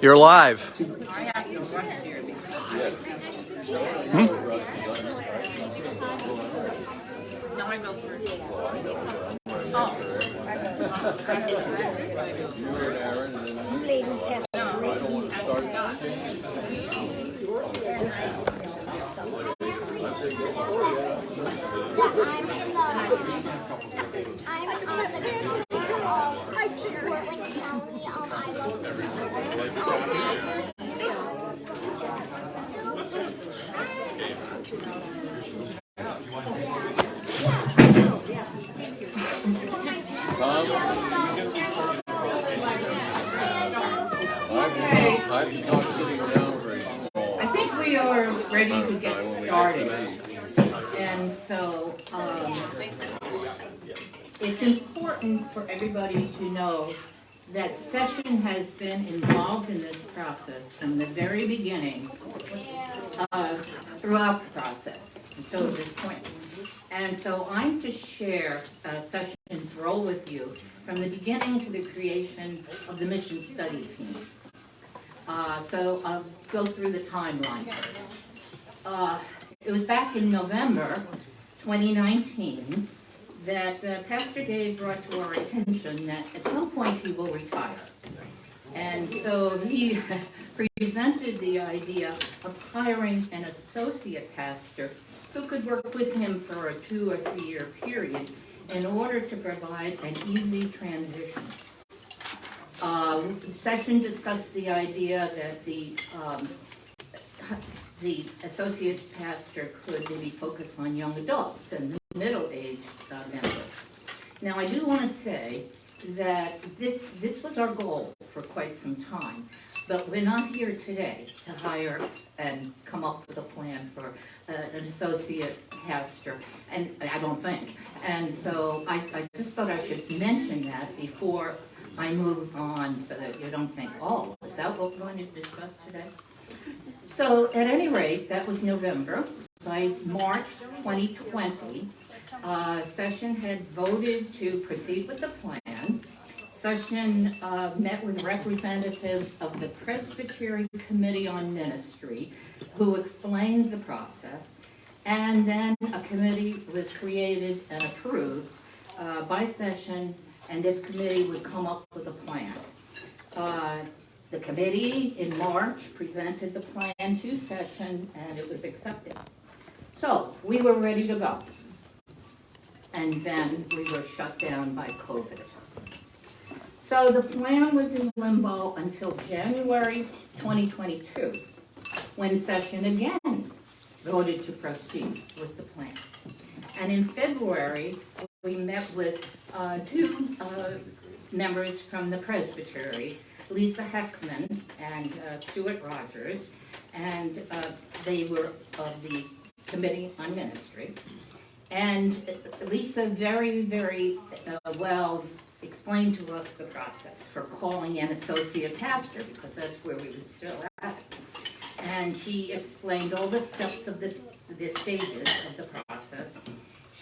You're live. Now I go through. You ladies have a great evening. I'm on the Portland County. I think we are ready to get started. And so it's important for everybody to know that Session has been involved in this process from the very beginning, throughout the process until this point. And so I'm to share Session's role with you from the beginning to the creation of the Mission Study Team. So I'll go through the timeline. It was back in November 2019 that Pastor Dave brought to our attention that at some point he will retire. And so he presented the idea of hiring an associate pastor who could work with him for a 2 or 3 year period in order to provide an easy transition. Session discussed the idea that the associate pastor could maybe focus on young adults and middle-aged members. Now, I do want to say that this was our goal for quite some time, but we're not here today to hire and come up with a plan for an associate pastor, and I don't think. And so I just thought I should mention that before I move on so that you don't think, oh, is that what we're going to discuss today? So at any rate, that was November. By March 2020, Session had voted to proceed with the plan. Session met with representatives of the Presbyterian Committee on Ministry who explained the process, and then a committee was created and approved by Session, and this committee would come up with a plan. The committee in March presented the plan to Session, and it was accepted. So we were ready to go. And then we were shut down by COVID. So the plan was in limbo until January 2022, when Session again voted to proceed with the plan. And in February, we met with 2 members from the Presbytery, Lisa Heckman and Stuart Rogers, and they were of the Committee on Ministry. And Lisa very, very well explained to us the process for calling an associate pastor, because that's where we were still at. And she explained all the steps of the stages of the process.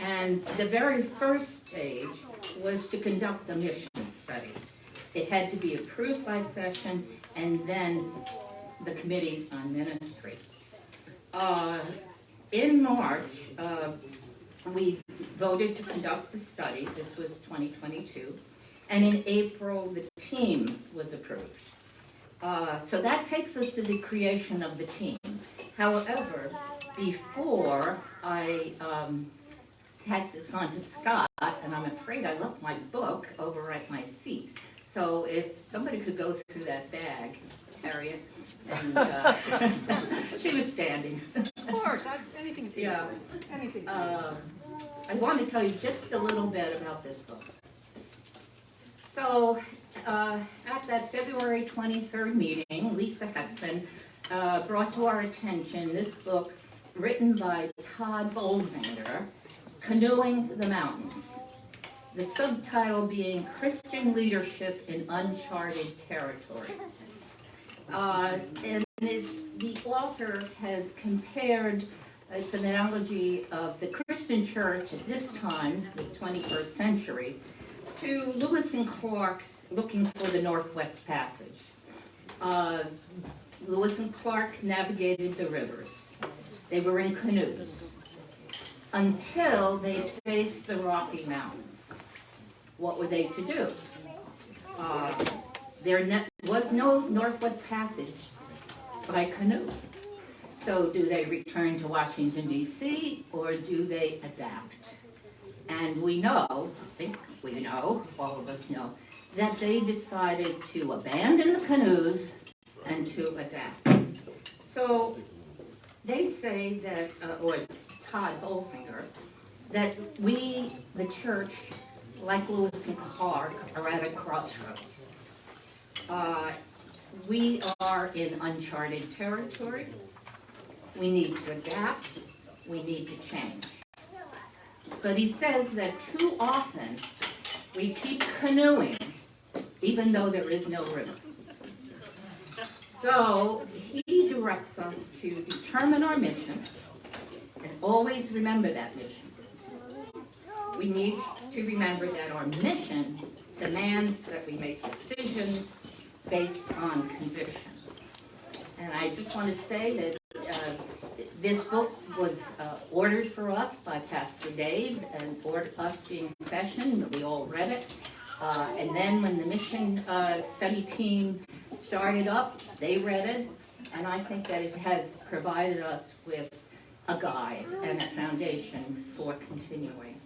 And the very first stage was to conduct a mission study. It had to be approved by Session and then the Committee on Ministry. In March, we voted to conduct the study. This was 2022. And in April, the team was approved. So that takes us to the creation of the team. However, before I pass this on to Scott, and I'm afraid I left my book over at my seat. So if somebody could go through that bag, Harriet, and she was standing. Of course, anything for you. Yeah. Anything. I want to tell you just a little bit about this book. So at that February 23rd meeting, Lisa Heckman brought to our attention this book written by Todd Bolzinger, Canoeing the Mountains. The subtitle being Christian Leadership in Uncharted Territory. And the author has compared its analogy of the Christian church at this time, the 21st century, to Lewis and Clark's Looking for the Northwest Passage. Lewis and Clark navigated the rivers. They were in canoes until they faced the Rocky Mountains. What were they to do? There was no Northwest Passage by canoe. So do they return to Washington, D.C., or do they adapt? And we know, I think we know, all of us know, that they decided to abandon the canoes and to adapt. So they say that, or Todd Bolsinger, that we, the church, like Lewis and Clark, are at a crossroads. We are in uncharted territory. We need to adapt. We need to change. But he says that too often we keep canoeing even though there is no river. So he directs us to determine our mission and always remember that mission. We need to remember that our mission demands that we make decisions based on conviction. And I just want to say that this book was ordered for us by Pastor Dave, and for us being in session, we all read it. And then when the mission study team started up, they read it, and I think that it has provided us with a guide and a foundation for continuing.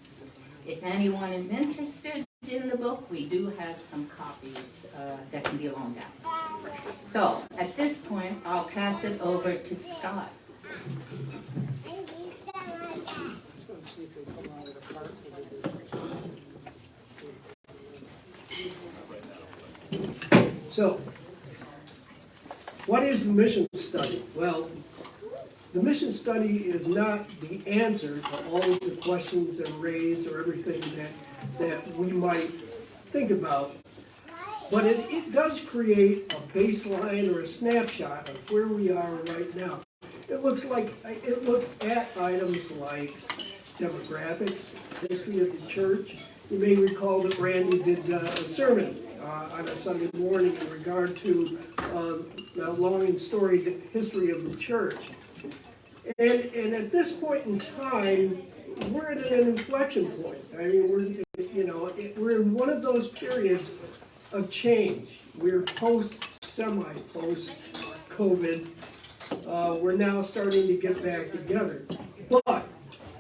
If anyone is interested in the book, we do have some copies that can be loaned out. So, at this point, I'll pass it over to Scott. So, what is the mission study? Well, the mission study is not the answer to all of the questions that are raised or everything that we might think about, but it does create a baseline or a snapshot of where we are right now. It looks at items like demographics, history of the church. You may recall that Randy did a sermon on a Sunday morning in regard to the long and storied history of the church. And at this point in time, we're at an inflection point. I mean, we're in one of those periods of change. We're post-COVID. We're now starting to get back together. But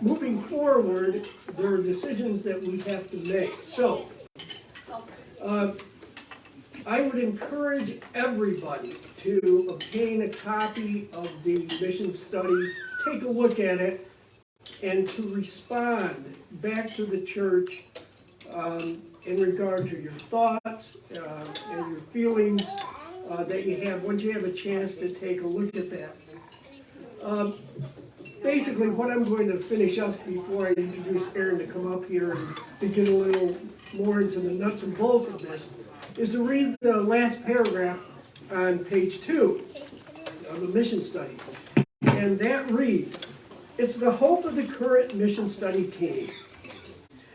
moving forward, there are decisions that we have to make. So, I would encourage everybody to obtain a copy of the mission study, take a look at it, and to respond back to the church in regard to your thoughts and your feelings that you have once you have a chance to take a look at that. Basically, what I'm going to finish up before I introduce Aaron to come up here and to get a little more into the nuts and bolts of this is to read the last paragraph on page 2 of the mission study. And that reads, "It's the hope of the current mission study team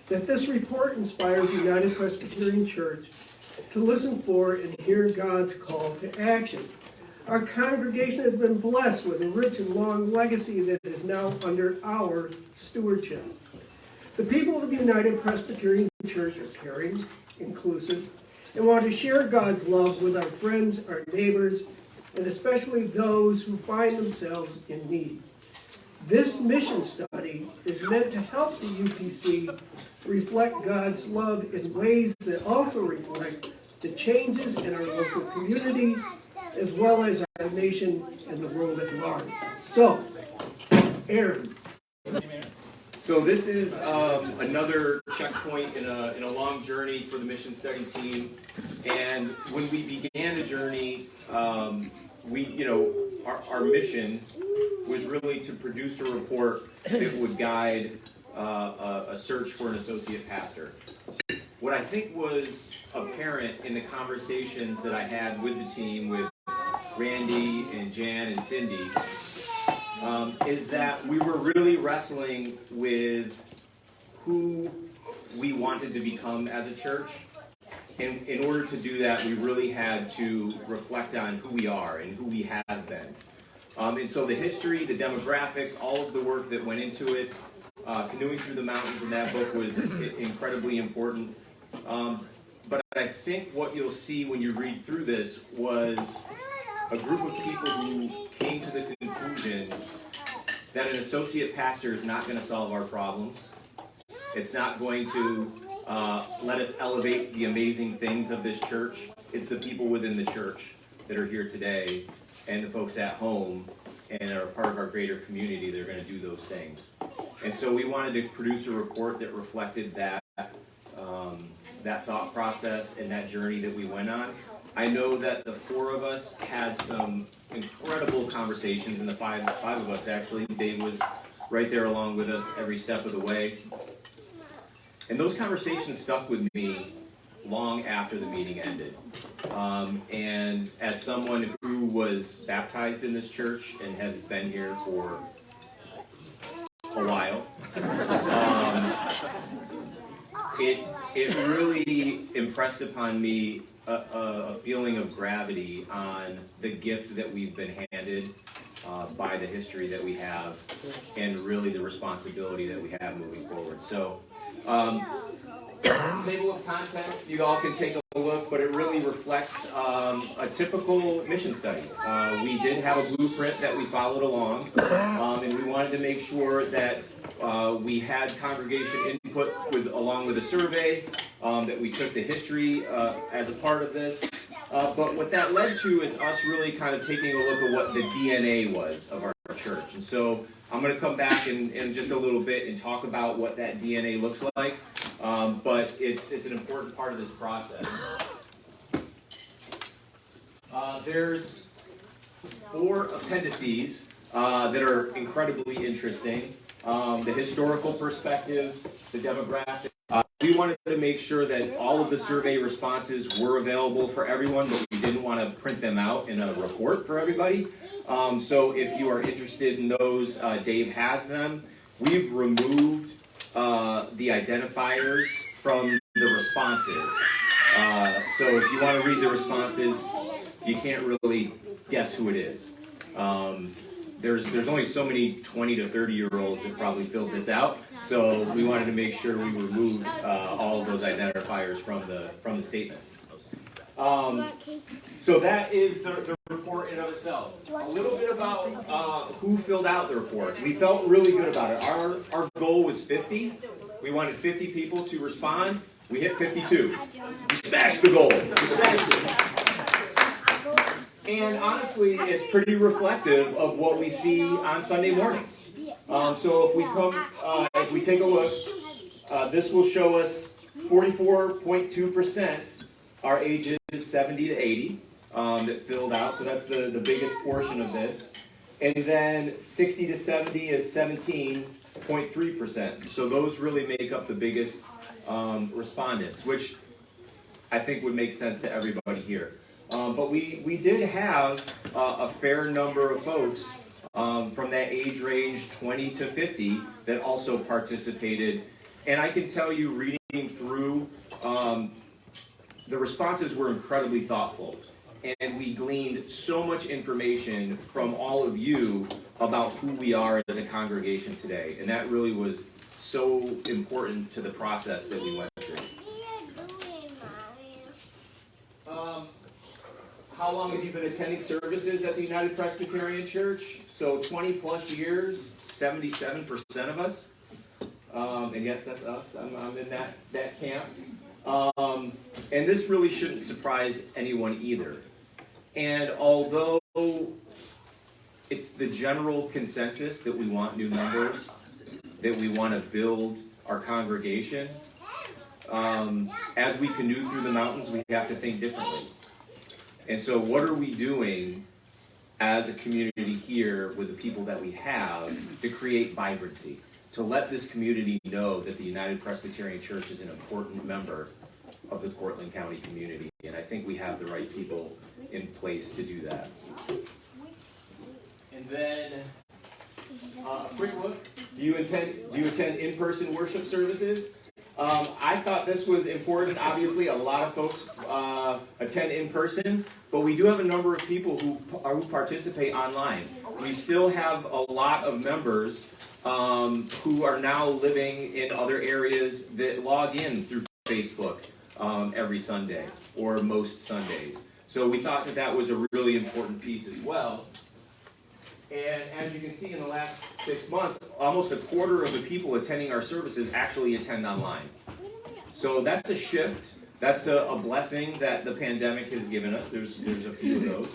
that this report inspires United Presbyterian Church to listen for and hear God's call to action. Our congregation has been blessed with a rich and long legacy that is now under our stewardship. The people of the United Presbyterian Church are caring, inclusive, and want to share God's love with our friends, our neighbors, and especially those who find themselves in need. This mission study is meant to help the UPC reflect God's love in ways that also reflect the changes in our local community, as well as our nation and the world at large." So, Aaron. So this is another checkpoint in a long journey for the mission study team. And when we began the journey, our mission was really to produce a report that would guide a search for an associate pastor. What I think was apparent in the conversations that I had with the team, with Randy and Jan and Cindy, is that we were really wrestling with who we wanted to become as a church And in order to do that, we really had to reflect on who we are and who we have been. And so the history, the demographics, all of the work that went into it, Canoeing Through the Mountains in that book was incredibly important. But I think what you'll see when you read through this was a group of people who came to the conclusion that an associate pastor is not going to solve our problems. It's not going to let us elevate the amazing things of this church. It's the people within the church that are here today and the folks at home and are part of our greater community that are going to do those things. And so we wanted to produce a report that reflected that thought process and that journey that we went on. I know that the four of us had some incredible conversations, and the five of us actually. Dave was right there along with us every step of the way. And those conversations stuck with me long after the meeting ended. And as someone who was baptized in this church and has been here for a while, it really impressed upon me a feeling of gravity on the gift that we've been handed by the history that we have, and really the responsibility that we have moving forward. So, table of contents, you all can take a look, but it really reflects a typical mission study. We did have a blueprint that we followed along, and we wanted to make sure that we had congregation input along with a survey, that we took the history as a part of this. But what that led to is us really kind of taking a look at what the DNA was of our church. And so I'm going to come back in just a little bit and talk about what that DNA looks like. But it's an important part of this process. There's 4 appendices that are incredibly interesting. The historical perspective, the demographic. We wanted to make sure that all of the survey responses were available for everyone, but we didn't want to print them out in a report for everybody. So if you are interested in those, Dave has them. We've removed the identifiers from the responses. So if you want to read the responses, you can't really guess who it is. There's only so many 20 to 30-year-olds that probably filled this out, so we wanted to make sure we removed all of those identifiers from the statements. So that is the report in and of itself. A little bit about who filled out the report. We felt really good about it. Our goal was 50. We wanted 50 people to respond. We hit 52. We smashed the goal. And honestly, it's pretty reflective of what we see on Sunday mornings. So if we take a look, this will show us 44.2% are ages 70 to 80 that filled out. So that's the biggest portion of this. And then 60 to 70 is 17.3%. So those really make up the biggest respondents, which I think would make sense to everybody here. But we did have a fair number of folks from that age range 20 to 50 that also participated. And I can tell you, reading through, the responses were incredibly thoughtful. And we gleaned so much information from all of you about who we are as a congregation today. And that really was so important to the process that we went through. How long have you been attending services at the United Presbyterian Church? So 20 plus years, 77% of us. And yes, that's us. I'm in that camp. And this really shouldn't surprise anyone either. And although it's the general consensus that we want new members, that we want to build our congregation, as we canoe through the mountains, we have to think differently. And so what are we doing as a community here with the people that we have to create vibrancy, to let this community know that the United Presbyterian Church is an important member of the Portland County community? And I think we have the right people in place to do that. And then a quick look. Do you attend in-person worship services? I thought this was important. Obviously, a lot of folks attend in person, but we do have a number of people who participate online. We still have a lot of members who are now living in other areas that log in through Facebook every Sunday or most Sundays. So we thought that that was a really important piece as well. And as you can see, in the last 6 months, almost a quarter of the people attending our services actually attend online. So that's a shift. That's a blessing that the pandemic has given us. There's a few of those.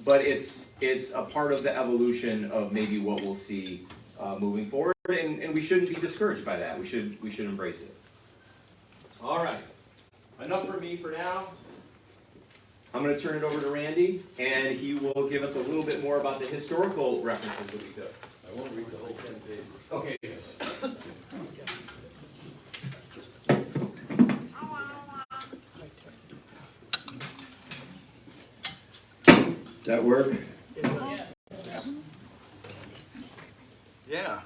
But it's a part of the evolution of maybe what we'll see moving forward. And we shouldn't be discouraged by that. We should embrace it. All right. Enough for me for now. I'm going to turn it over to Randy, and he will give us a little bit more about the historical references that we took. I won't read the whole 10 pages. Okay. Does that work? Yeah.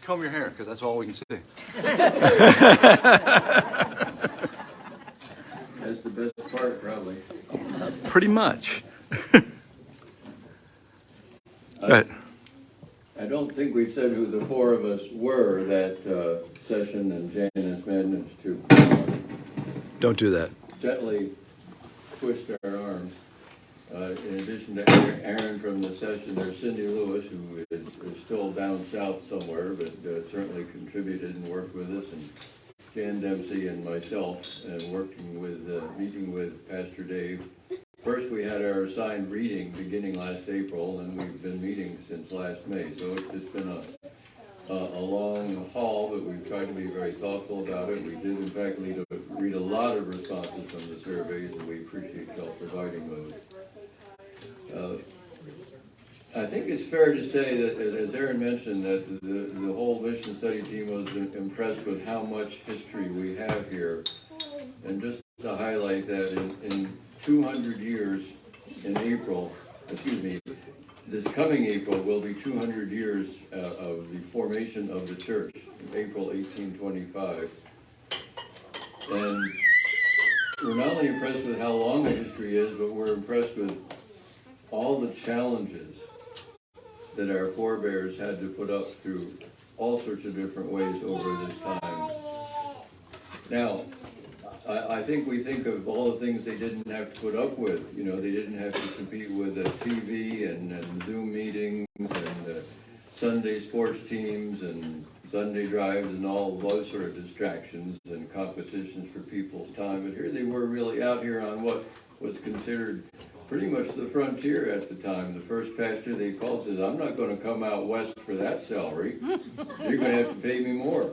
Comb your hair, because that's all we can see. That's the best part, probably. Pretty much. Go ahead. I don't think we've said who the four of us were that session, and Janice managed to Don't do that. gently twist our arms. In addition to Aaron from the session, there's Cindy Lewis, who is still down south somewhere, but certainly contributed and worked with us, and Jan Dempsey and myself, and meeting with Pastor Dave. First, we had our assigned reading beginning last April, and we've been meeting since last May. So it's been a long haul, but we've tried to be very thoughtful about it. We did, in fact, read a lot of responses from the surveys, and we appreciate y'all providing those. I think it's fair to say that, as Aaron mentioned, that the whole mission study team was impressed with how much history we have here. And just to highlight that, in 200 years in April, this coming April will be 200 years of the formation of the church, in April 1825. And we're not only impressed with how long the history is, but we're impressed with all the challenges that our forebears had to put up through all sorts of different ways over this time. Now, I think we think of all the things they didn't have to put up with. You know, they didn't have to compete with TV and Zoom meetings and Sunday sports teams and Sunday drives and all those sort of distractions and competitions for people's time. But here they were really out here on what was considered pretty much the frontier at the time. The first pastor they called says, "I'm not going to come out west for that salary. You're going to have to pay me more."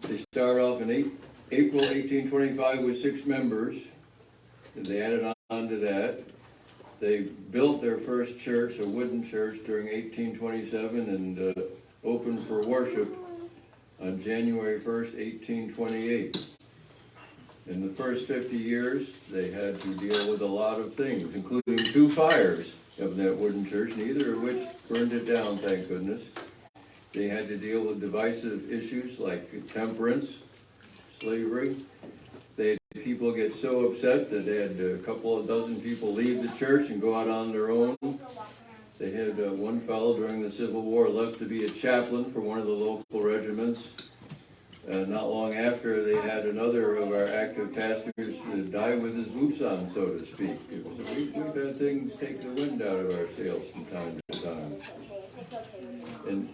They start off in April 1825 with 6 members. And they added on to that. They built their first church, a wooden church, during 1827 and opened for worship on January 1st, 1828. In the first 50 years, they had to deal with a lot of things, including 2 fires of that wooden church, neither of which burned it down, thank goodness. They had to deal with divisive issues like temperance, slavery. They had people get so upset that they had a couple of dozen people leave the church and go out on their own. They had one fellow during the Civil War left to be a chaplain for one of the local regiments. Not long after, they had another of our active pastors die with his boots on, so to speak. So we've had things take the wind out of our sails from time to time. In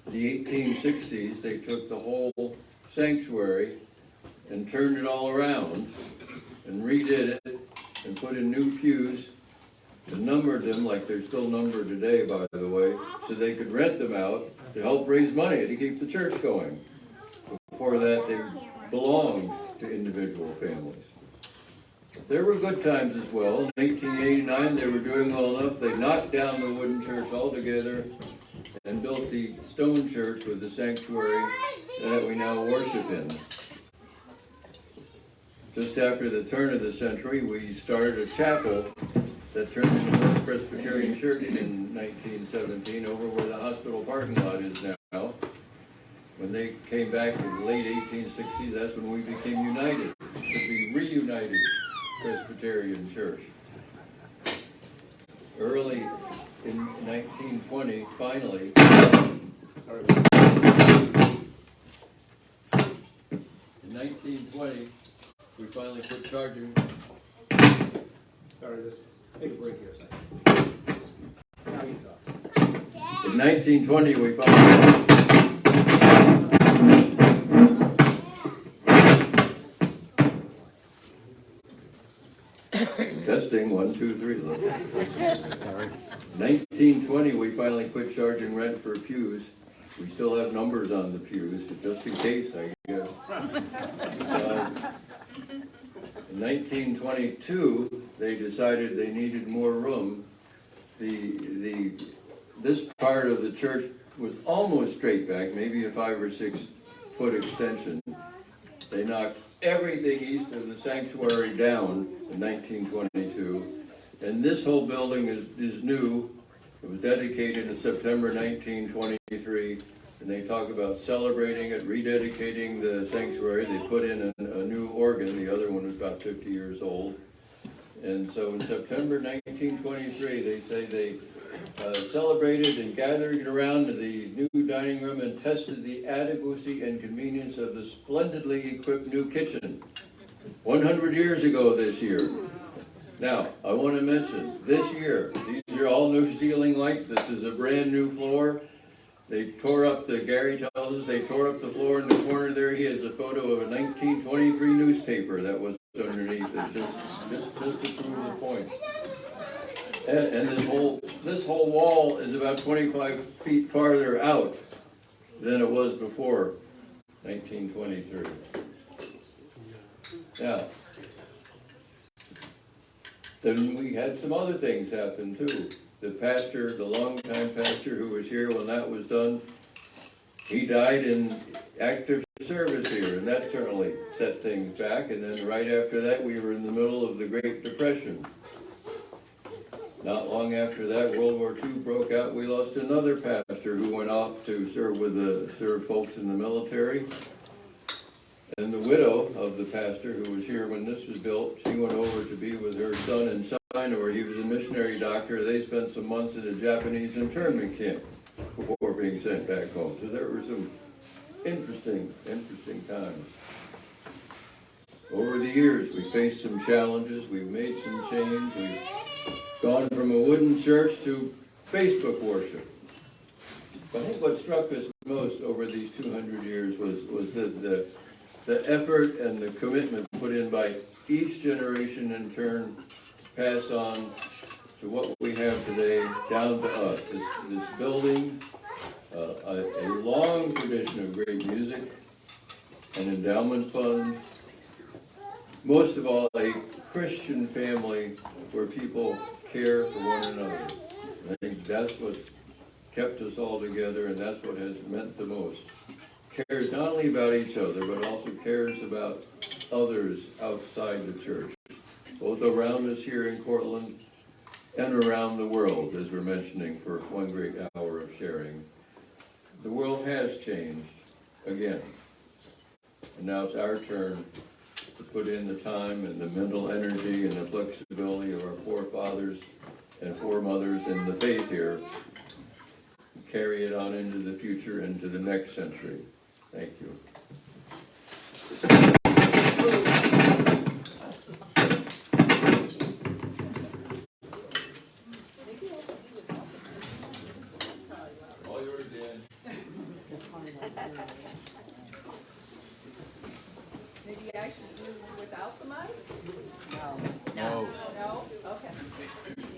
the 1860s, they took the whole sanctuary and turned it all around and redid it and put in new pews and numbered them like they're still numbered today, by the way, so they could rent them out to help raise money to keep the church going. Before that, they belonged to individual families. There were good times as well. In 1889, they were doing well enough. They knocked down the wooden church altogether and built the stone church with the sanctuary that we now worship in. Just after the turn of the century, we started a chapel that turned into the Presbyterian Church in 1917 over where the hospital parking lot is now. When they came back in the late 1860s, that's when we became united, the reunited Presbyterian Church. Early in 1920, finally, in 1920, we finally quit charging. Sorry, take a break here a second. Now you talk. In 1920, we finally. Testing, 1, 2, 3. 1920, we finally quit charging rent for pews. We still have numbers on the pews, just in case, I guess. In 1922, they decided they needed more room. This part of the church was almost straight back, maybe a 5 or 6 foot extension. They knocked everything east of the sanctuary down in 1922, and this whole building is new. It was dedicated in September 1923, and they talk about celebrating it, rededicating the sanctuary. They put in a new organ. The other one was about 50 years old. And so in September 1923, they say they celebrated and gathered around the new dining room and tested the adequacy and convenience of the splendidly equipped new kitchen. 100 years ago this year. Now, I want to mention, this year, these are all new ceiling lights. This is a brand new floor. They tore up Gary tells us, they tore up the floor in the corner there. He has a photo of a 1923 newspaper that was underneath it, just to prove the point. And this whole wall is about 25 feet farther out than it was before 1923. Now, then we had some other things happen too. The pastor, the longtime pastor who was here when that was done, he died in active service here, and that certainly set things back. And then right after that, we were in the middle of the Great Depression. Not long after that, World War II broke out. We lost another pastor who went off to serve folks in the military. And the widow of the pastor who was here when this was built, she went over to be with her son in China, where he was a missionary doctor. They spent some months in a Japanese internment camp before being sent back home. So there were some interesting times. Over the years, we faced some challenges. We've made some change. We've gone from a wooden church to Facebook worship. But I think what struck us most over these 200 years was the effort and the commitment put in by each generation in turn to pass on to what we have today down to us. This building, a long tradition of great music, an endowment fund, most of all a Christian family where people care for one another. I think that's what's kept us all together, and that's what has meant the most. Cares not only about each other, but also cares about others outside the church, both around us here in Cortland and around the world, as we're mentioning for one great hour of sharing. The world has changed again, and now it's our turn to put in the time and the mental energy and the flexibility of our forefathers and foremothers in the faith here, carry it on into the future, into the next century. Thank you. All yours, Dan. Maybe I should do without the mic? No. No? Okay.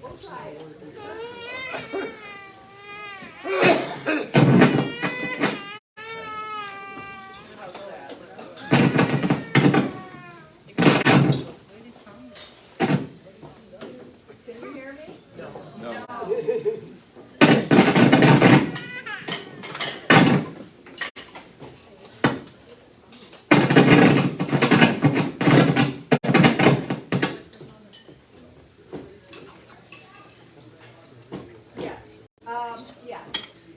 We'll try it. Can you hear me? No. Yeah.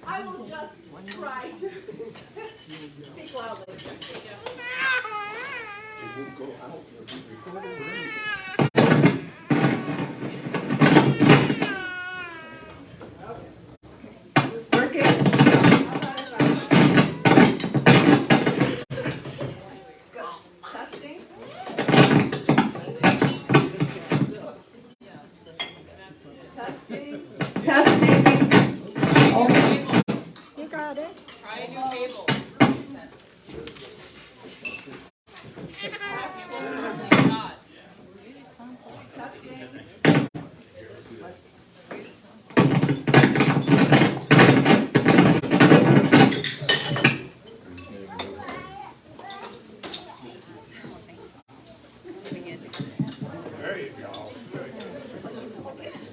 I will just try to Speak loudly. Working? Testing. Testing. Testing. Oh, You got it. Try a new table. Testing.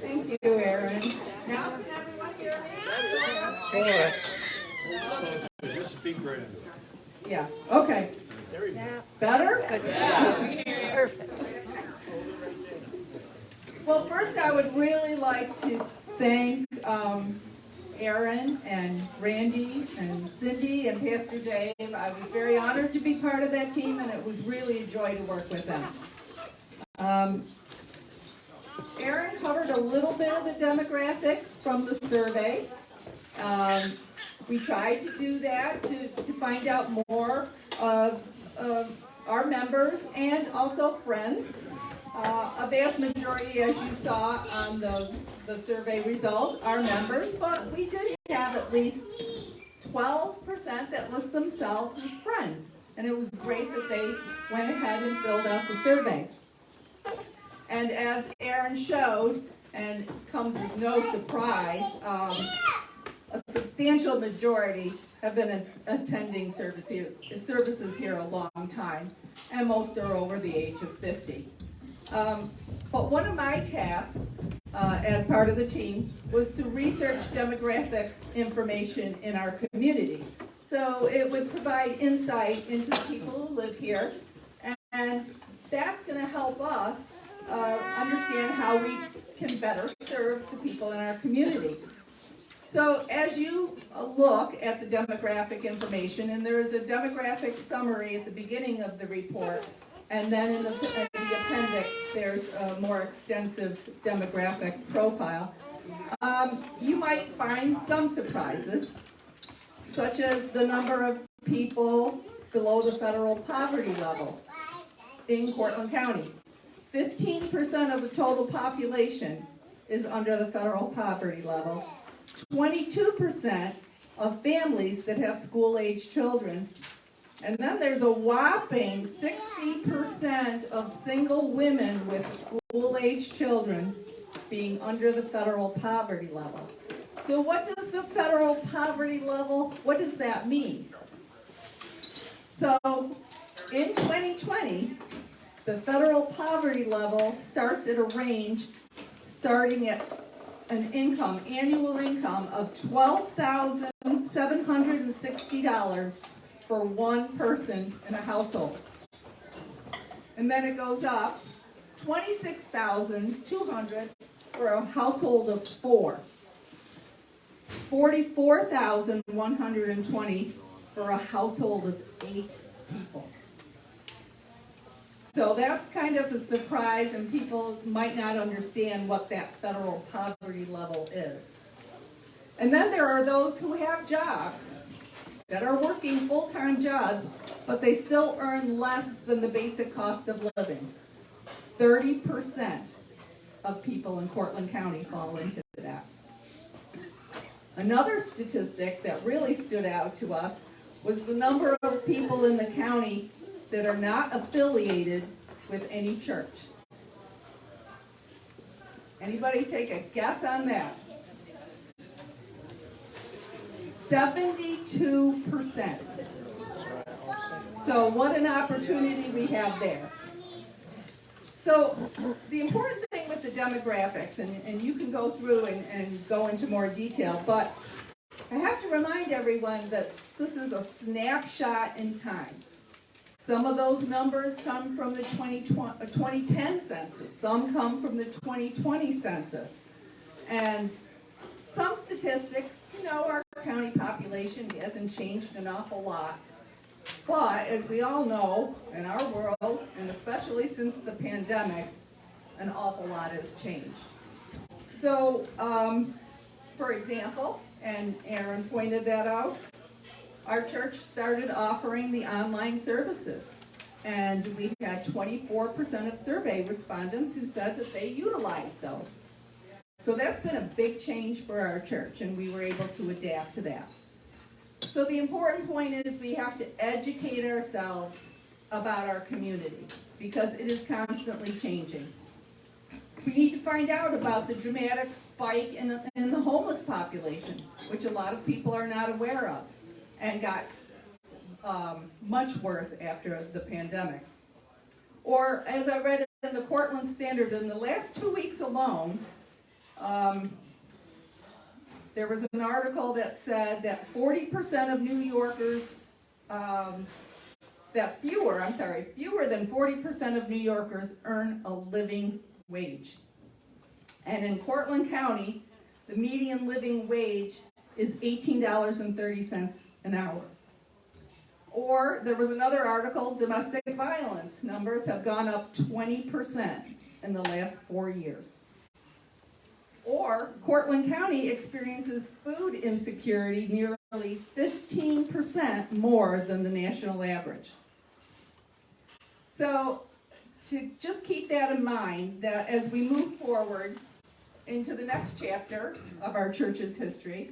thank you, Erin. Now can everyone hear me? Just speak right in. Yeah, okay. Yeah. Better? Perfect. Well, first I would really like to thank Erin and Randy and Cindy and Pastor Dave. I was very honored to be part of that team, and it was really a joy to work with them. Erin covered a little bit of the demographics from the survey. We tried to do that to find out more of our members and also friends. A vast majority, as you saw on the survey result, are members, but we did have at least 12% that list themselves as friends. And it was great that they went ahead and filled out the survey. And as Erin showed, and comes as no surprise, a substantial majority have been attending services here a long time, and most are over the age of 50. But one of my tasks as part of the team was to research demographic information in our community. So it would provide insight into the people who live here, and that's going to help us understand how we can better serve the people in our community. So as you look at the demographic information, and there is a demographic summary at the beginning of the report, and then in the appendix, there's a more extensive demographic profile. You might find some surprises, such as the number of people below the federal poverty level in Cortland County. 15% of the total population is under the federal poverty level. 22% of families that have school-age children. And then there's a whopping 60% of single women with school-age children being under the federal poverty level. So what does the federal poverty level, what does that mean? So in 2020, the federal poverty level starts at a range starting at an income, annual income of $12,760 for one person in a household. And then it goes up $26,200 for a household of 4. $44,120 for a household of 8 people. So that's kind of a surprise, and people might not understand what that federal poverty level is. And then there are those who have jobs that are working full-time jobs, but they still earn less than the basic cost of living. 30% of people in Cortland County fall into that. Another statistic that really stood out to us was the number of people in the county that are not affiliated with any church. Anybody take a guess on that? 72%. So what an opportunity we have there. So the important thing with the demographics, and you can go through and go into more detail, but I have to remind everyone that this is a snapshot in time. Some of those numbers come from the 2010 census. Some come from the 2020 census. And some statistics, our county population hasn't changed an awful lot. But as we all know, in our world, and especially since the pandemic, an awful lot has changed. So, for example, and Aaron pointed that out, our church started offering the online services. And we had 24% of survey respondents who said that they utilized those. So that's been a big change for our church, and we were able to adapt to that. So the important point is we have to educate ourselves about our community, because it is constantly changing. We need to find out about the dramatic spike in the homeless population, which a lot of people are not aware of, and got much worse after the pandemic. Or, as I read in the Cortland Standard, in the last 2 weeks alone, there was an article that said that 40% of New Yorkers, fewer than 40% of New Yorkers earn a living wage. And in Cortland County, the median living wage is $18.30 an hour. Or there was another article, domestic violence numbers have gone up 20% in the last 4 years. Or Cortland County experiences food insecurity nearly 15% more than the national average. So to just keep that in mind, that as we move forward into the next chapter of our church's history,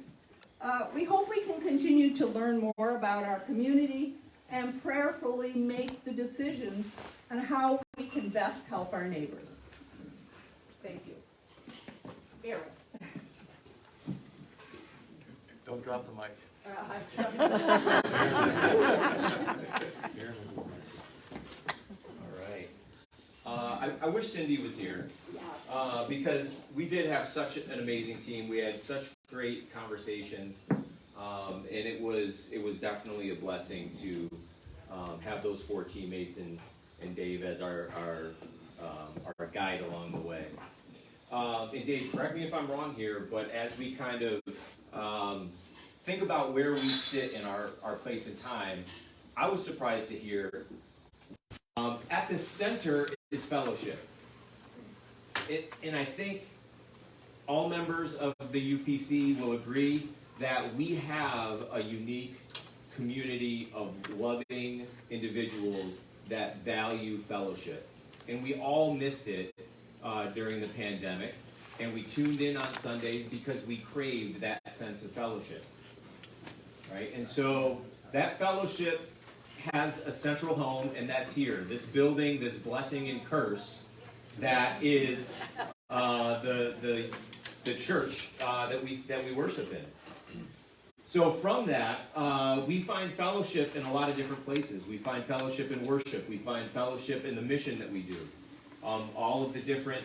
we hope we can continue to learn more about our community and prayerfully make the decisions on how we can best help our neighbors. Thank you. Aaron. Don't drop the mic. All right. I wish Cindy was here. Yes. Because we did have such an amazing team. We had such great conversations, and it was definitely a blessing to have those 4 teammates and Dave as our guide along the way. And Dave, correct me if I'm wrong here, but as we kind of think about where we sit in our place and time, I was surprised to hear at the center is fellowship. And I think all members of the UPC will agree that we have a unique community of loving individuals that value fellowship. And we all missed it during the pandemic, and we tuned in on Sundays because we craved that sense of fellowship. Right? And so that fellowship has a central home, and that's here. This building, this blessing and curse that is the church that we worship in. So from that, we find fellowship in a lot of different places. We find fellowship in worship. We find fellowship in the mission that we do. All of the different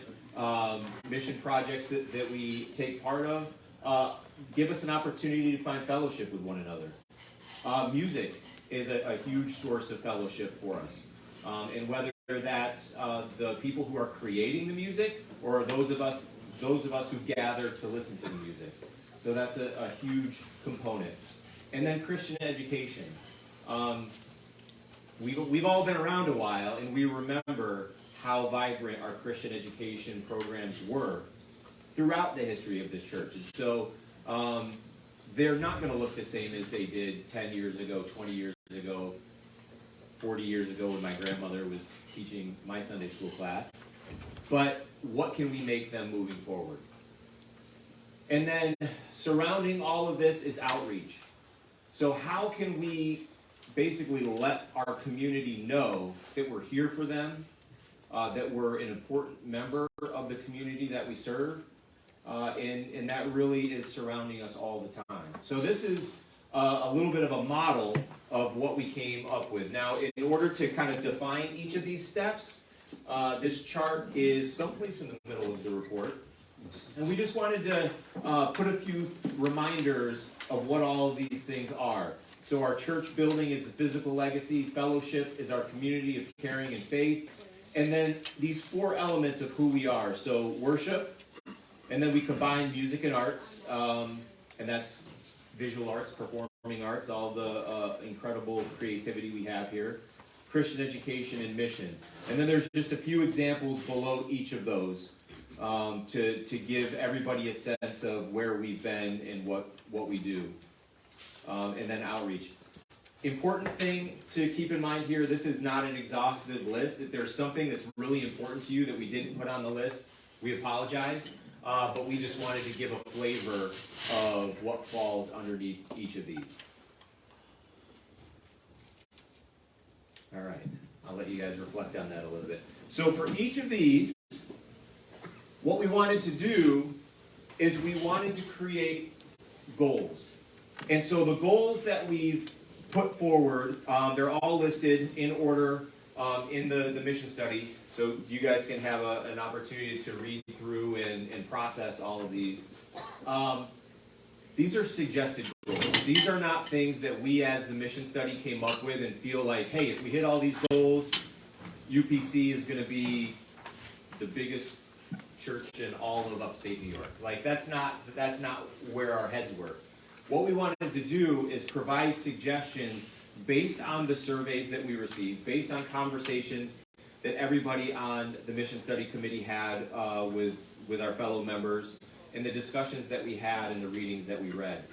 mission projects that we take part of give us an opportunity to find fellowship with one another. Music is a huge source of fellowship for us. And whether that's the people who are creating the music or those of us who gather to listen to the music. So that's a huge component. And then Christian education. We've all been around a while, and we remember how vibrant our Christian education programs were throughout the history of this church. And so they're not going to look the same as they did 10 years ago, 20 years ago, 40 years ago when my grandmother was teaching my Sunday school class. But what can we make them moving forward? And then surrounding all of this is outreach. So how can we basically let our community know that we're here for them, that we're an important member of the community that we serve, and that really is surrounding us all the time. So this is a little bit of a model of what we came up with. Now, in order to kind of define each of these steps, this chart is someplace in the middle of the report. And we just wanted to put a few reminders of what all of these things are. So our church building is the physical legacy, fellowship is our community of caring and faith, and then these 4 elements of who we are. So worship, And then we combine music and arts, and that's visual arts, performing arts, all the incredible creativity we have here. Christian education and mission. And then there's just a few examples below each of those to give everybody a sense of where we've been and what we do. And then outreach. Important thing to keep in mind here, this is not an exhaustive list. If there's something that's really important to you that we didn't put on the list, we apologize. But we just wanted to give a flavor of what falls underneath each of these. All right, I'll let you guys reflect on that a little bit. So for each of these, what we wanted to do is we wanted to create goals. And so the goals that we've put forward, they're all listed in order in the mission study. So you guys can have an opportunity to read through and process all of these. These are suggested goals. These are not things that we as the mission study came up with and feel like, hey, if we hit all these goals, UPC is going to be the biggest church in all of upstate New York. Like that's not where our heads were. What we wanted to do is provide suggestions based on the surveys that we received, based on conversations that everybody on the Mission Study Committee had with our fellow members, and the discussions that we had and the readings that we read.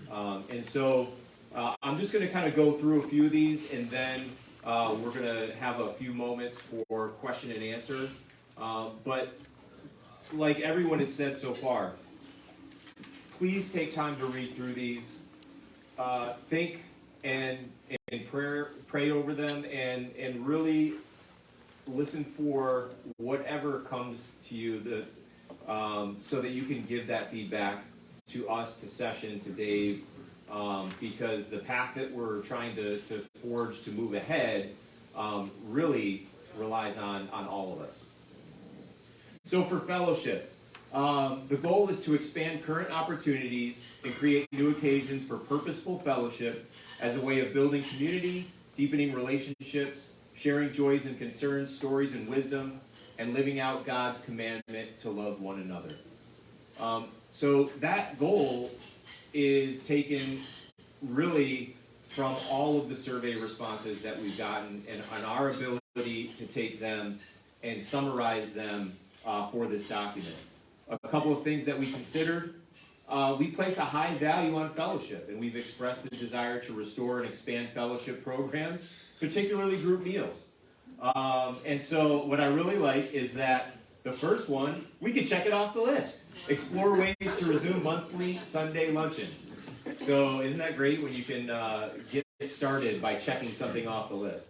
And so I'm just going to kind of go through a few of these, and then we're going to have a few moments for question and answer. But like everyone has said so far, please take time to read through these. Think and pray over them, and really listen for whatever comes to you, so that you can give that feedback to us, to Session, to Dave, because the path that we're trying to forge to move ahead really relies on all of us. So for fellowship, the goal is to expand current opportunities and create new occasions for purposeful fellowship as a way of building community, deepening relationships, sharing joys and concerns, stories and wisdom, and living out God's commandment to love one another. So that goal is taken really from all of the survey responses that we've gotten, and on our ability to take them and summarize them for this document. A couple of things that we considered. We place a high value on fellowship, and we've expressed the desire to restore and expand fellowship programs, particularly group meals. And so what I really like is that the first one, we can check it off the list. Explore ways to resume monthly Sunday luncheons. So isn't that great when you can get started by checking something off the list?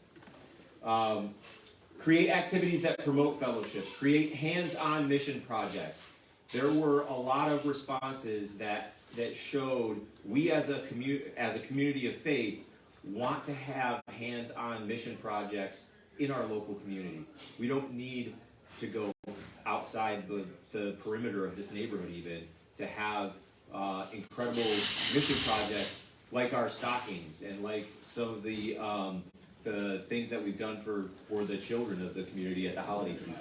Create activities that promote fellowship. Create hands-on mission projects. There were a lot of responses that showed we as a community of faith want to have hands-on mission projects in our local community. We don't need to go outside the perimeter of this neighborhood even to have incredible mission projects like our stockings and like some of the things that we've done for the children of the community at the holiday seasons.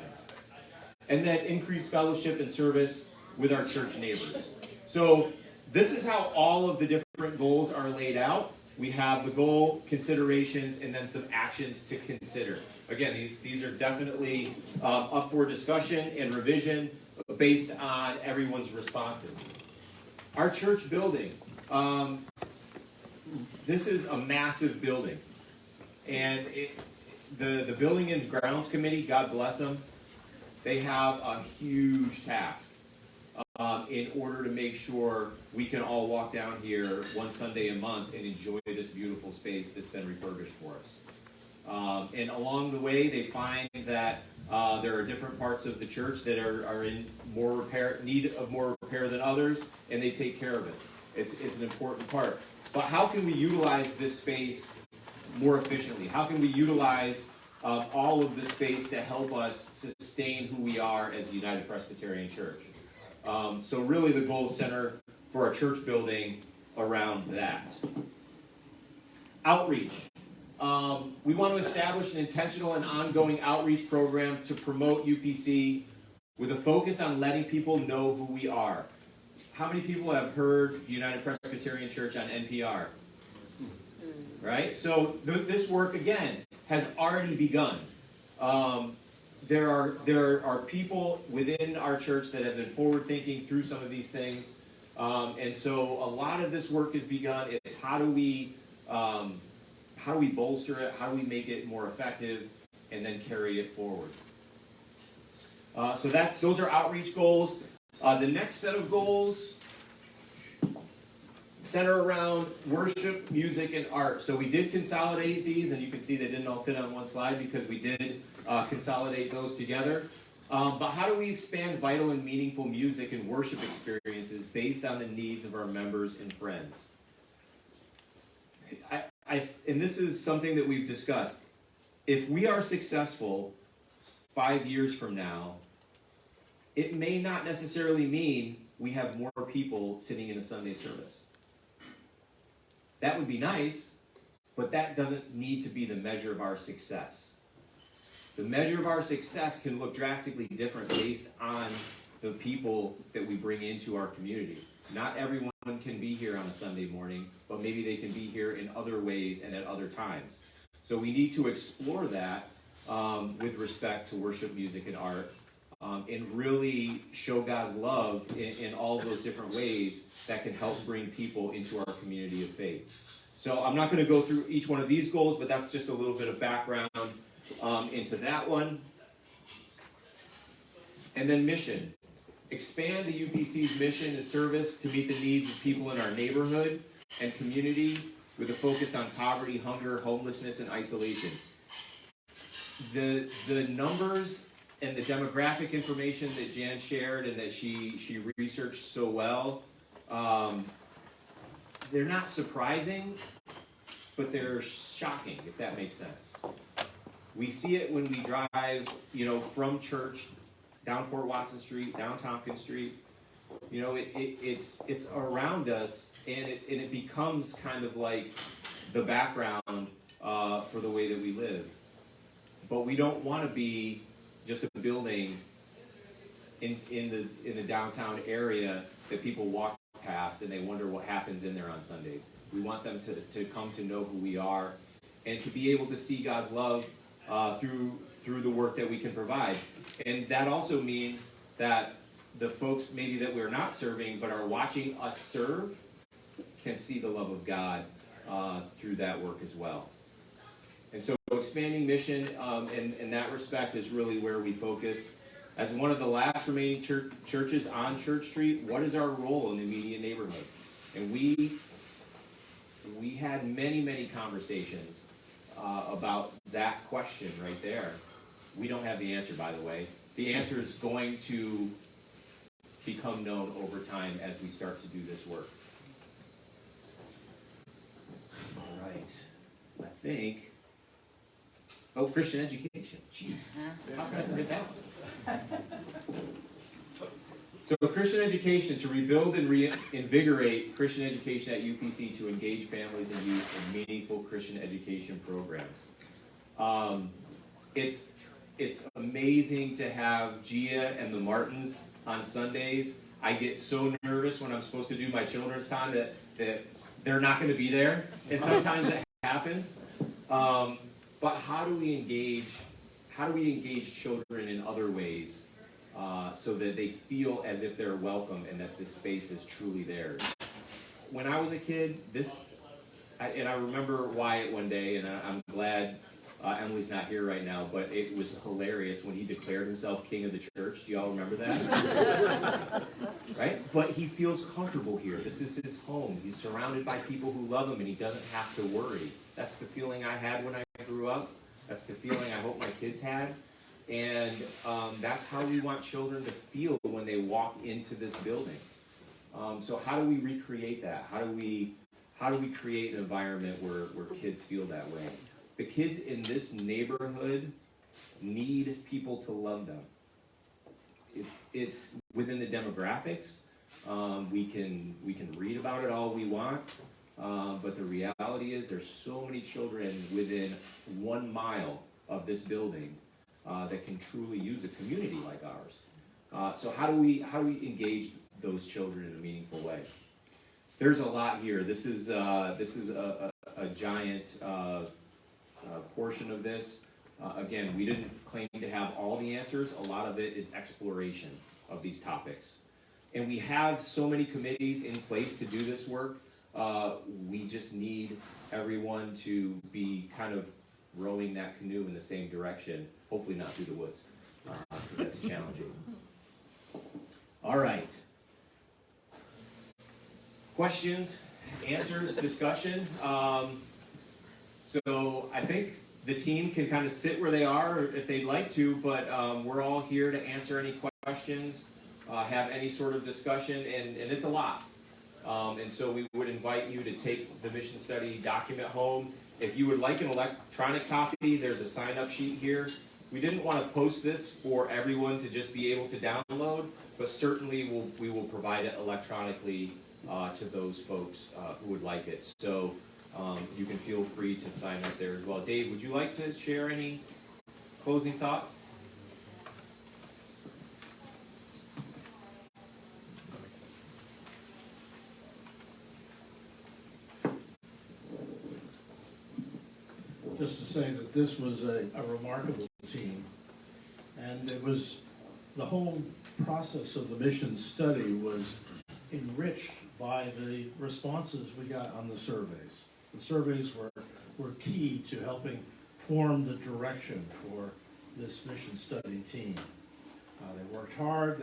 And then increase fellowship and service with our church neighbors. So this is how all of the different goals are laid out. We have the goal, considerations, and then some actions to consider. Again, these are definitely up for discussion and revision based on everyone's responses. Our church building. This is a massive building. And the Building and Grounds Committee, God bless them, they have a huge task in order to make sure we can all walk down here one Sunday a month and enjoy this beautiful space that's been refurbished for us. And along the way, they find that there are different parts of the church that are in need of more repair than others, and they take care of it. It's an important part. But how can we utilize this space more efficiently? How can we utilize all of the space to help us sustain who we are as a United Presbyterian Church? So really the goals center for our church building around that. Outreach. We want to establish an intentional and ongoing outreach program to promote UPC with a focus on letting people know who we are. How many people have heard the United Presbyterian Church on NPR? Right? So this work, again, has already begun. There are people within our church that have been forward-thinking through some of these things. And so a lot of this work has begun. It's how do we bolster it? How do we make it more effective? And then carry it forward. So those are outreach goals. The next set of goals center around worship, music, and art. So we did consolidate these, and you can see they didn't all fit on one slide because we did consolidate those together. But how do we expand vital and meaningful music and worship experiences based on the needs of our members and friends? And this is something that we've discussed. If we are successful 5 years from now, it may not necessarily mean we have more people sitting in a Sunday service. That would be nice, but that doesn't need to be the measure of our success. The measure of our success can look drastically different based on the people that we bring into our community. Not everyone can be here on a Sunday morning, but maybe they can be here in other ways and at other times. So we need to explore that with respect to worship, music, and art, and really show God's love in all of those different ways that can help bring people into our community of faith. So I'm not going to go through each one of these goals, but that's just a little bit of background into that one. And then mission. Expand the UPC's mission and service to meet the needs of people in our neighborhood and community with a focus on poverty, hunger, homelessness, and isolation. The numbers and the demographic information that Jan shared and that she researched so well, they're not surprising, but they're shocking, if that makes sense. We see it when we drive, from church down Port Watson Street, down Tompkins Street. It's around us, and it becomes kind of like the background for the way that we live. But we don't want to be just a building in the downtown area that people walk past and they wonder what happens in there on Sundays. We want them to come to know who we are and to be able to see God's love through the work that we can provide. And that also means that the folks maybe that we're not serving but are watching us serve can see the love of God through that work as well. And so expanding mission in that respect is really where we focus. As one of the last remaining churches on Church Street, what is our role in the immediate neighborhood? And we had many conversations about that question right there. We don't have the answer, by the way. The answer is going to become known over time as we start to do this work. All right. I think... Oh, Christian education. Jeez. How could I forget that one? So Christian education, to rebuild and reinvigorate Christian education at UPC to engage families and youth in meaningful Christian education programs. It's amazing to have Gia and the Martins on Sundays. I get so nervous when I'm supposed to do my children's time that they're not going to be there, and sometimes that happens. But how do we engage children in other ways so that they feel as if they're welcome and that this space is truly theirs? When I was a kid, and I remember Wyatt one day, and I'm glad Emily's not here right now, but it was hilarious when he declared himself king of the church. Do y'all remember that? Right? But he feels comfortable here. This is his home. He's surrounded by people who love him, and he doesn't have to worry. That's the feeling I had when I grew up. That's the feeling I hope my kids had. And that's how we want children to feel when they walk into this building. So how do we recreate that? How do we create an environment where kids feel that way? The kids in this neighborhood need people to love them. It's within the demographics. We can read about it all we want, but the reality is there's so many children within 1 mile of this building that can truly use a community like ours. So how do we engage those children in a meaningful way? There's a lot here. This is a giant portion of this. Again, we didn't claim to have all the answers. A lot of it is exploration of these topics. And we have so many committees in place to do this work. We just need everyone to be kind of rowing that canoe in the same direction, hopefully not through the woods, because that's challenging. All right. Questions, answers, discussion. So I think the team can kind of sit where they are if they'd like to, but we're all here to answer any questions, have any sort of discussion, and it's a lot. And so we would invite you to take the mission study document home. If you would like an electronic copy, there's a sign-up sheet here. We didn't want to post this for everyone to just be able to download, but certainly we will provide it electronically to those folks who would like it. So you can feel free to sign up there as well. Dave, would you like to share any closing thoughts? Just to say that this was a remarkable team, and it was, the whole process of the mission study was enriched by the responses we got on the surveys. The surveys were key to helping form the direction for this mission study team. They worked hard.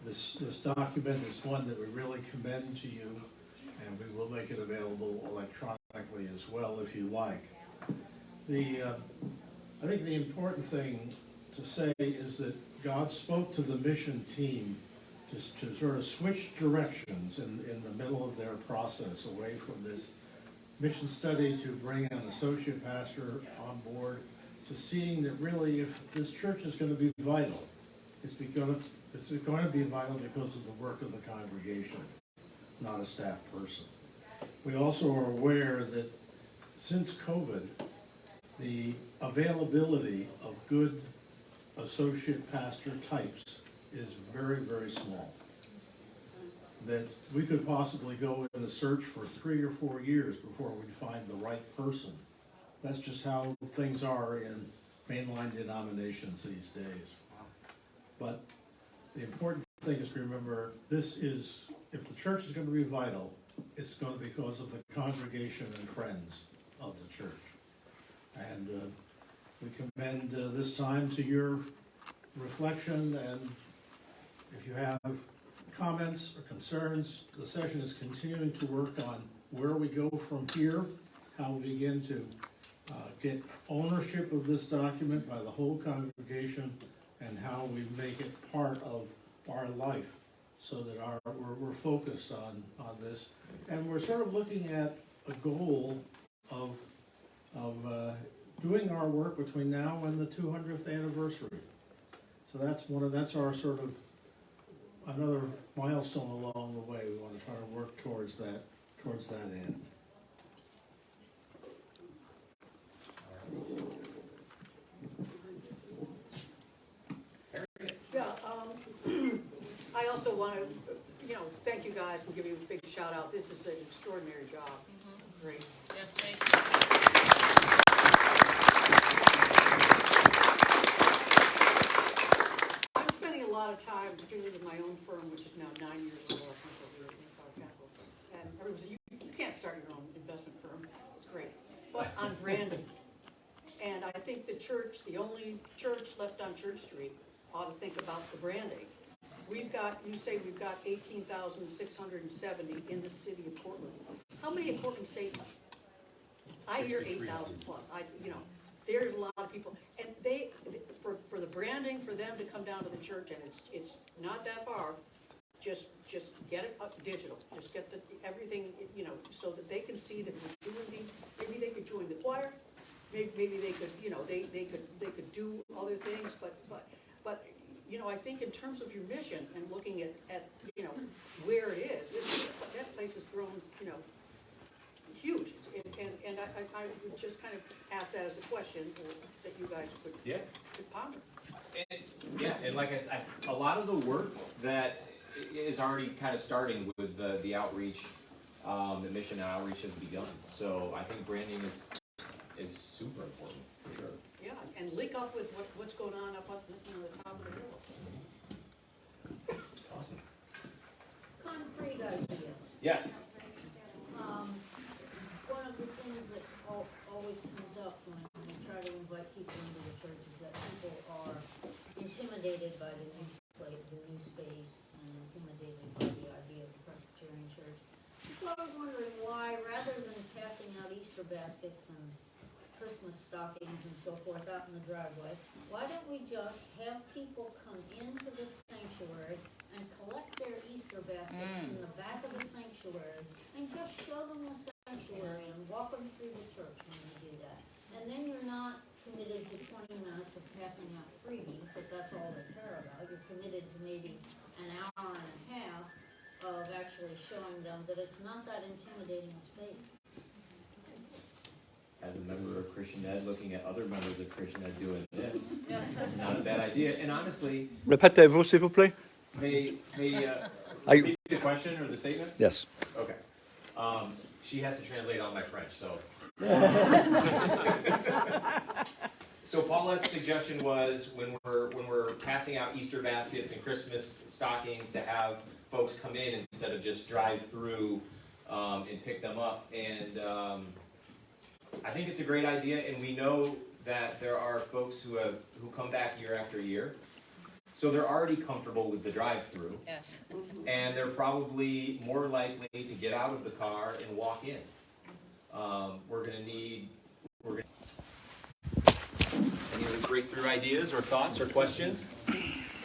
This document is one that we really commend to you, and we will make it available electronically as well if you like. I think the important thing to say is that God spoke to the mission team to sort of switch directions in the middle of their process, away from this mission study to bring an associate pastor on board, to seeing that really if this church is going to be vital, it's going to be vital because of the work of the congregation, not a staff person. We also are aware that since COVID, the availability of good associate pastor types is very, very small. That we could possibly go in a search for 3 or 4 years before we find the right person. That's just how things are in mainline denominations these days. But the important thing is to remember, this is, if the church is going to be vital, it's going to be because of the congregation and friends of the church. And we commend this time to your reflection, and if you have comments or concerns, the session is continuing to work on where we go from here, how we begin to get ownership of this document by the whole congregation, and how we make it part of our life so that we're focused on this. And we're sort of looking at a goal of doing our work between now and the 200th anniversary. So that's our sort of another milestone along the way. We want to try to work towards that end. Yeah, I also want to, thank you guys and give you a big shout out. This is an extraordinary job. Great. Yes, thank you. I'm spending a lot of time, particularly with my own firm, which is now 9 years old. And everyone said, you can't start your own investment firm. It's great. But on branding. And I think the church, the only church left on Church Street, ought to think about the branding. You say we've got 18,670 in the city of Portland. How many in Portland State? I hear 8,000 plus. There's a lot of people, and for the branding, for them to come down to the church, and it's not that far. Just get it up digital. Just get everything, so that they can see that we're doing things. Maybe they could join the choir. Maybe they could, they could do other things. But I think in terms of your mission and looking at where it is, that place has grown, huge. And I would just kind of ask that as a question that you guys could ponder. And, yeah, and like I said, a lot of the work that is already kind of starting with the outreach, the mission outreach has begun. So I think branding is super important, for sure. Yeah, and link up with what's going on up at the top of the hill. Awesome. Concrete idea. Yes. One of the things that always comes up when we try to invite people into the church is that people are intimidated by the new space, and intimidated by the idea of the Presbyterian church. So I was wondering why, rather than passing out Easter baskets and Christmas stockings and so forth out in the driveway, why don't we just have people come into the sanctuary and collect their Easter baskets in the back of the sanctuary and just show them the sanctuary and walk them through the church when you do that. And then you're not committed to 20 minutes of passing out freebies, but that's all they care about. You're committed to maybe an hour and a half of actually showing them that it's not that intimidating a space. As a member of Christian Ed, looking at other members of Christian Ed doing this, it's not a bad idea. And honestly, Répétez-vous, s'il vous plaît? repeat the question or the statement? Yes. Okay. She has to translate all my French, so. So Paulette's suggestion was when we're passing out Easter baskets and Christmas stockings to have folks come in instead of just drive through and pick them up. And I think it's a great idea, and we know that there are folks who come back year after year. So they're already comfortable with the drive-through. Yes. And they're probably more likely to get out of the car and walk in. Any other breakthrough ideas or thoughts or questions?